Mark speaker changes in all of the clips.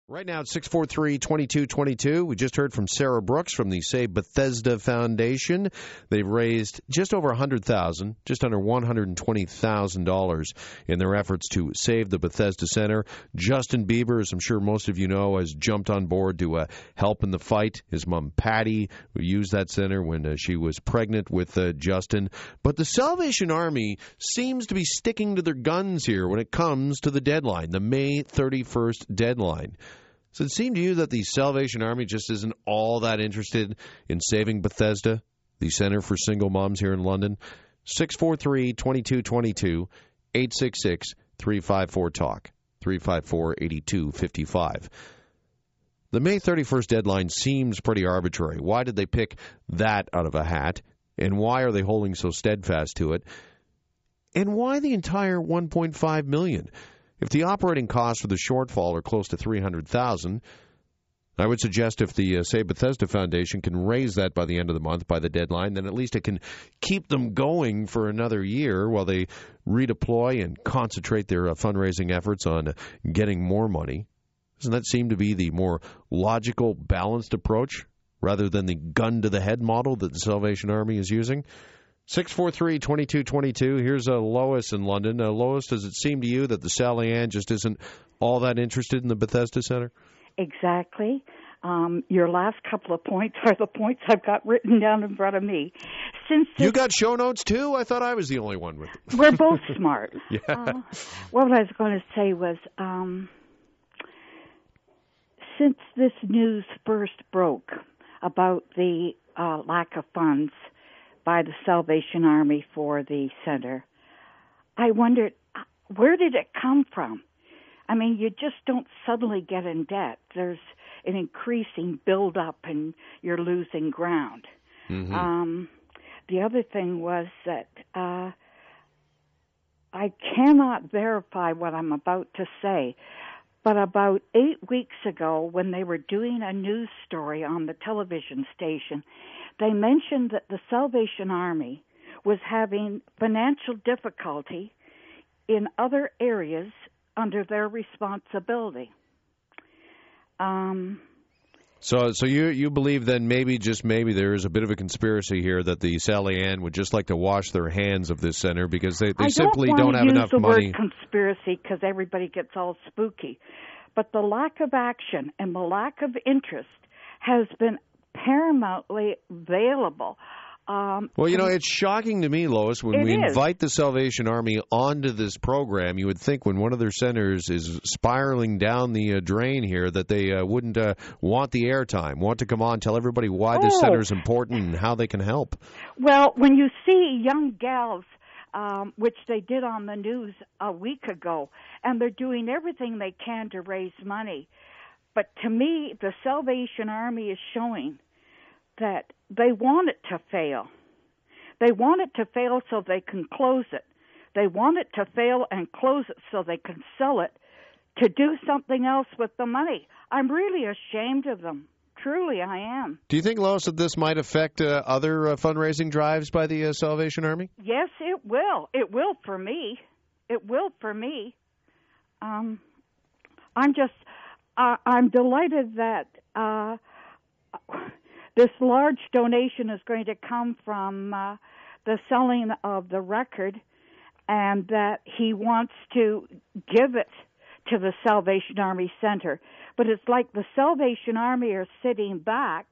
Speaker 1: Right now, it's 643-2222. We just heard from Sarah Brooks from the Save Bethesda Foundation. They've raised just over $100,000, just under $120,000 in their efforts to save the Bethesda Center. Justin Bieber, as I'm sure most of you know, has jumped on board to help in the fight. His mom, Patty, who used that center when she was pregnant with Justin. But the Salvation Army seems to be sticking to their guns here when it comes to the deadline, the May 31st deadline. Does it seem to you that the Salvation Army just isn't all that interested in saving Bethesda, the Center for Single Moms here in London? 643-2222, 866-354-TALK, 354-8255. The May 31st deadline seems pretty arbitrary. Why did they pick that out of a hat? And why are they holding so steadfast to it? And why the entire $1.5 million? If the operating costs for the shortfall are close to $300,000, I would suggest if the Save Bethesda Foundation can raise that by the end of the month, by the deadline, then at least it can keep them going for another year while they redeploy and concentrate their fundraising efforts on getting more money. Doesn't that seem to be the more logical, balanced approach rather than the gun-to-the-head model that the Salvation Army is using? 643-2222. Here's Lois in London. Lois, does it seem to you that the Sally Ann just isn't all that interested in the Bethesda Center?
Speaker 2: Exactly. Your last couple of points are the points I've got written down in front of me.
Speaker 1: You got show notes, too? I thought I was the only one with them.
Speaker 2: We're both smart.
Speaker 1: Yeah.
Speaker 2: What I was going to say was, since this news first broke about the lack of funds by the Salvation Army for the center, I wondered, where did it come from? I mean, you just don't suddenly get in debt. There's an increasing build-up and you're losing ground. Mm-hmm. The other thing was that I cannot verify what I'm about to say, but about 8 weeks ago when they were doing a news story on the television station, they mentioned that the Salvation Army was having financial difficulty in other areas under their responsibility.
Speaker 1: So you believe then maybe, just maybe, there is a bit of a conspiracy here that the Sally Ann would just like to wash their hands of this center because they simply don't have enough money.
Speaker 2: I don't want to use the word conspiracy because everybody gets all spooky. But the lack of action and the lack of interest has been paramountly available.
Speaker 1: Well, you know, it's shocking to me, Lois, when we invite the Salvation Army onto this program, you would think when one of their centers is spiraling down the drain here that they wouldn't want the airtime, want to come on, tell everybody why this center is important and how they can help.
Speaker 2: Well, when you see young gals, which they did on the news a week ago, and they're doing everything they can to raise money, but to me, the Salvation Army is showing that they want it to fail. They want it to fail so they can close it. They want it to fail and close it so they can sell it to do something else with the money. I'm really ashamed of them. Truly, I am.
Speaker 1: Do you think, Lois, that this might affect other fundraising drives by the Salvation Army?
Speaker 2: Yes, it will. It will for me. It will for me. I'm delighted that this large donation is going to come from the selling of the record, and that he wants to give it to the Salvation Army Center. But it's like the Salvation Army are sitting back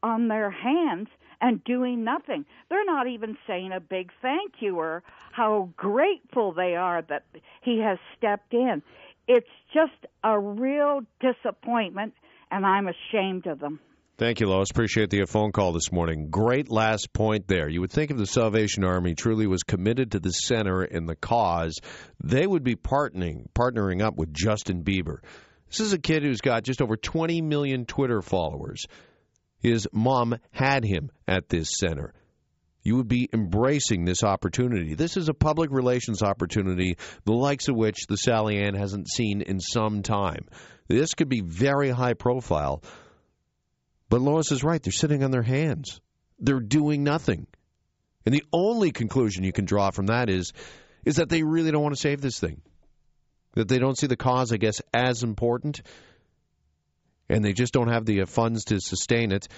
Speaker 2: on their hands and doing nothing. They're not even saying a big thank you or how grateful they are that he has stepped in. It's just a real disappointment, and I'm ashamed of them.
Speaker 1: Thank you, Lois. Appreciate the phone call this morning. Great last point there. You would think if the Salvation Army truly was committed to the center and the cause, they would be partnering up with Justin Bieber. This is a kid who's got just over 20 million Twitter followers. His mom had him at this center. You would be embracing this opportunity. This is a public relations opportunity, the likes of which the Sally Ann hasn't seen in some time. This could be very high profile. But Lois is right. They're sitting on their hands. They're doing nothing. And the only conclusion you can draw from that is that they really don't want to save this thing. That they don't see the cause, I guess, as important. and they just don't have the funds to sustain it.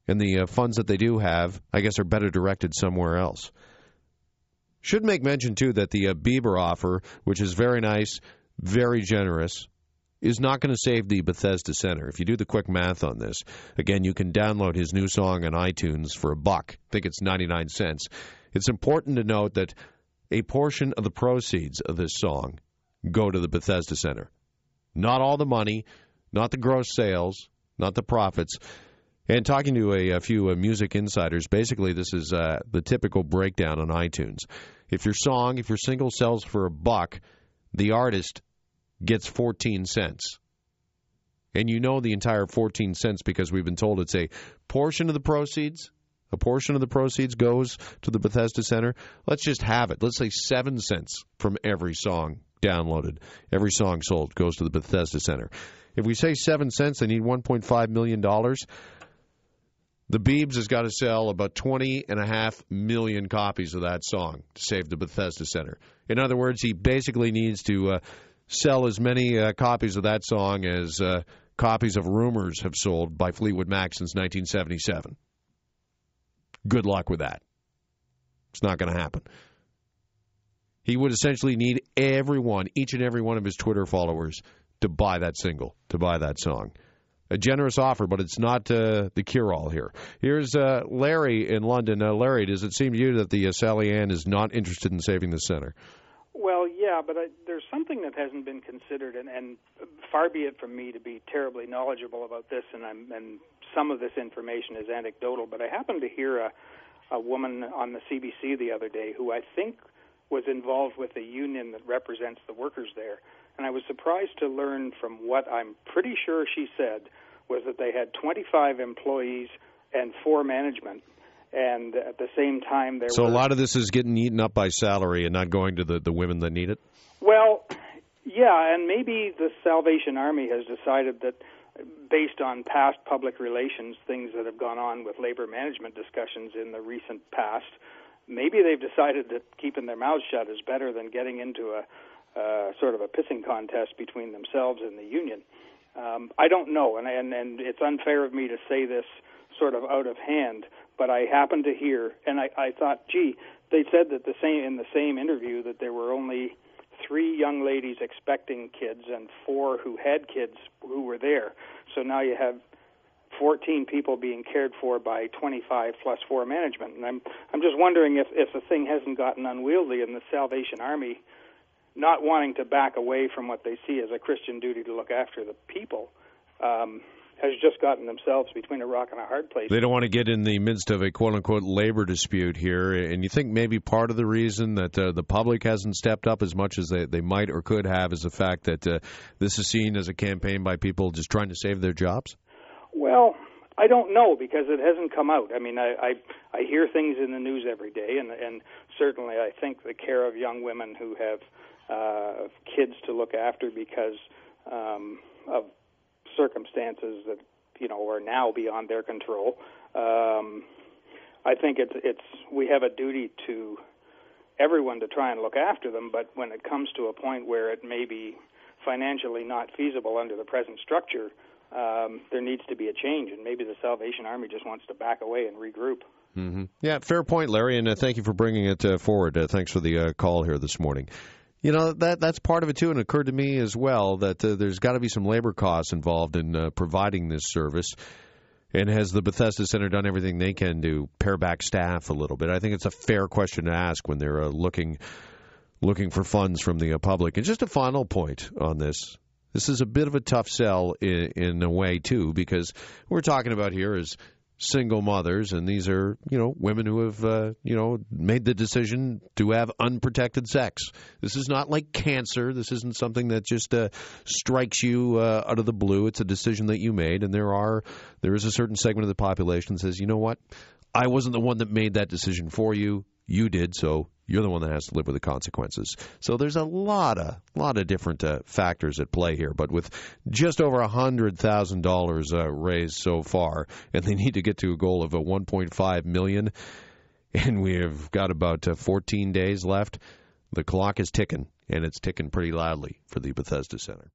Speaker 1: And the funds that they do have, I guess, are better directed somewhere else. Should make mention, too, that the Bieber offer, which is very nice, very generous, is not going to save the Bethesda Center. If you do the quick math on this, again, you can download his new song on iTunes for $1. I think it's 99 cents. It's important to note that a portion of the proceeds of this song go to the Bethesda Center. Not all the money, not the gross sales, not the profits. And talking to a few music insiders, basically this is the typical breakdown on iTunes. If your single sells for $1, the artist gets 14 cents. And you know the entire 14 cents because we've been told it's a portion of the proceeds. A portion of the proceeds goes to the Bethesda Center. Let's just have it. Let's say 7 cents from every song downloaded. Every song sold goes to the Bethesda Center. If we say 7 cents, they need $1.5 million. The Biebs has got to sell about 20.5 million copies of that song to save the Bethesda Center. In other words, he basically needs to sell as many copies of that song as copies of Rumors have sold by Fleetwood Mac since 1977. Good luck with that. It's not going to happen. He would essentially need each and every one of his Twitter followers to buy that single, to buy that song. A generous offer, but it's not the cure-all here. Here's Larry in London. Larry, does it seem to you that the Sally Ann is not interested in saving the center?
Speaker 3: Well, yeah, but there's something that hasn't been considered, and far be it from me to be terribly knowledgeable about this, and some of this information is anecdotal, but I happened to hear a woman on the CBC the other day who I think was involved with a union that represents the workers there, and I was surprised to learn from what I'm pretty sure she said was that they had 25 employees and 4 management. And at the same time, there
Speaker 1: So a lot of this is getting eaten up by salary and not going to the women that need it?
Speaker 3: Well, yeah, and maybe the Salvation Army has decided that based on past public relations, things that have gone on with labor management discussions in the recent past, maybe they've decided that keeping their mouths shut is better than getting into a sort of a pissing contest between themselves and the union. I don't know, and it's unfair of me to say this sort of out of hand, but I happened to hear, and I thought, gee, they said that in the same interview that there were only 3 young ladies expecting kids and 4 who had kids who were there. So now you have 14 people being cared for by 25 plus 4 management. And I'm just wondering if the thing hasn't gotten unwieldy and the Salvation Army, not wanting to back away from what they see as a Christian duty to look after the people, has just gotten themselves between a rock and a hard place.
Speaker 1: They don't want to get in the midst of a quote-unquote labor dispute here, and you think maybe part of the reason that the public hasn't stepped up as much as they might or could have is the fact that this is seen as a campaign by people just trying to save their jobs?
Speaker 3: Well, I don't know because it hasn't come out. I mean, I hear things in the news every day, and certainly I think the care of young women who have kids to look after because of circumstances that are now beyond their control. I think it's we have a duty to everyone to try and look after them, but when it comes to a point where it may be financially not feasible under the present structure, there needs to be a change, and maybe the Salvation Army just wants to back away and regroup.
Speaker 1: Mm-hmm. Yeah, fair point, Larry, and thank you for bringing it forward. Thanks for the call here this morning. That's part of it, too, and it occurred to me as well that there's got to be some labor costs involved in providing this service. And has the Bethesda Center done everything they can to pare back staff a little bit? I think it's a fair question to ask when they're looking for funds from the public. And just a final point on this. This is a bit of a tough sell in a way, too, because what we're talking about here is single mothers, and these are, women who have, made the decision to have unprotected sex. This is not like cancer. This isn't something that just strikes you out of the blue. It's a decision that you made, and there is a certain segment of the population that says, you know what, I wasn't the one that made that decision for you. You did, so you're the one that has to live with the consequences. So there's a lot of different factors at play here. But with just over $100,000 raised so far, and they need to get to a goal of $1.5 million, and we have got about 14 days left, the clock is ticking, and it's ticking pretty loudly for the Bethesda Center.